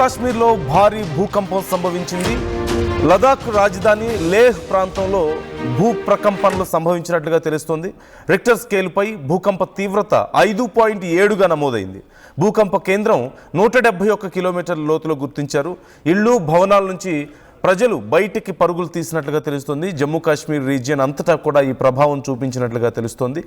కాశ్మీర్లో భారీ భూకంపం సంభవించింది. లదాఖ్ రాజధాని లేహ్ ప్రాంతంలో భూ ప్రకంపనలు సంభవించినట్లుగా తెలుస్తోంది. రిక్టర్ స్కేల్పై భూకంప తీవ్రత 5.7గా నమోదైంది. భూకంప కేంద్రం 171 కిలోమీటర్ల లోతులో గుర్తించారు. ఇళ్ళు భవనాల నుంచి ప్రజలు బయటికి పరుగులు తీసినట్లుగా తెలుస్తోంది. జమ్మూ కాశ్మీర్ రీజియన్ అంతటా కూడా ఈ ప్రభావం చూపించినట్లుగా తెలుస్తోంది.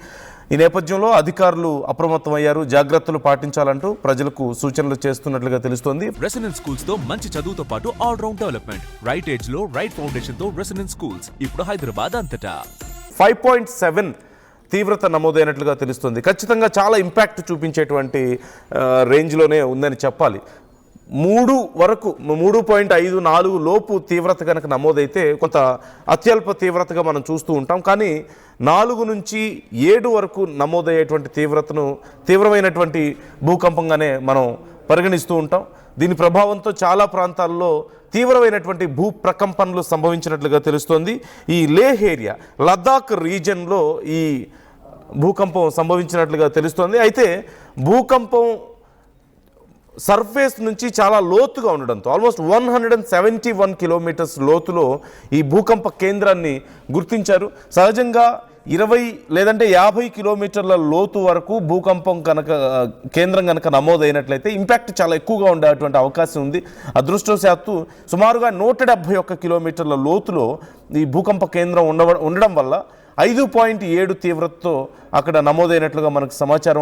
ఈ నేపథ్యంలో అధికారులు అప్రమత్తమయ్యారు. జాగ్రత్తలు పాటించాలంటూ ప్రజలకు సూచనలు చేస్తున్నట్లుగా తెలుస్తోంది. రెసిడెన్స్ స్కూల్స్ తో మంచి చదువుతో పాటు all round development, right age లో రైట్ ఫౌండేషన్ తో రెసిడెన్స్ స్కూల్స్ ఇప్పుడు హైదరాబాద్ అంతటా. 5.7 తీవ్రత నమోదైనట్లుగా తెలుస్తుంది. ఖచ్చితంగా చాలా ఇంపాక్ట్ చూపించేటువంటి రేంజ్లోనే ఉందని చెప్పాలి. 3 వరకు 3.54 లోపు తీవ్రత కనుక నమోదైతే కొంత అత్యల్ప తీవ్రతగా మనం చూస్తూ ఉంటాం. కానీ 4 నుంచి 7 వరకు నమోదయ్యేటువంటి తీవ్రతను తీవ్రమైనటువంటి భూకంపంగానే మనం పరిగణిస్తూ ఉంటాం. దీని ప్రభావంతో చాలా ప్రాంతాల్లో తీవ్రమైనటువంటి భూ ప్రకంపనలు సంభవించినట్లుగా తెలుస్తోంది. ఈ లేహ్ ఏరియా, లద్దాఖ్ రీజన్లో ఈ భూకంపం సంభవించినట్లుగా తెలుస్తోంది. అయితే భూకంపం సర్ఫేస్ నుంచి చాలా లోతుగా ఉండడంతో ఆల్మోస్ట్ 171 కిలోమీటర్స్ లోతులో ఈ భూకంప కేంద్రాన్ని గుర్తించారు. సహజంగా 20 లేదంటే 50 కిలోమీటర్ల లోతు వరకు భూకంపం కేంద్రం కనుక నమోదైనట్లయితే ఇంపాక్ట్ చాలా ఎక్కువగా ఉండేటువంటి అవకాశం ఉంది. అదృష్టవశాత్తు సుమారుగా 171 కిలోమీటర్ల లోతులో ఈ భూకంప కేంద్రం ఉండడం వల్ల 5.7 తీవ్రతతో అక్కడ నమోదైనట్లుగా మనకు సమాచారం.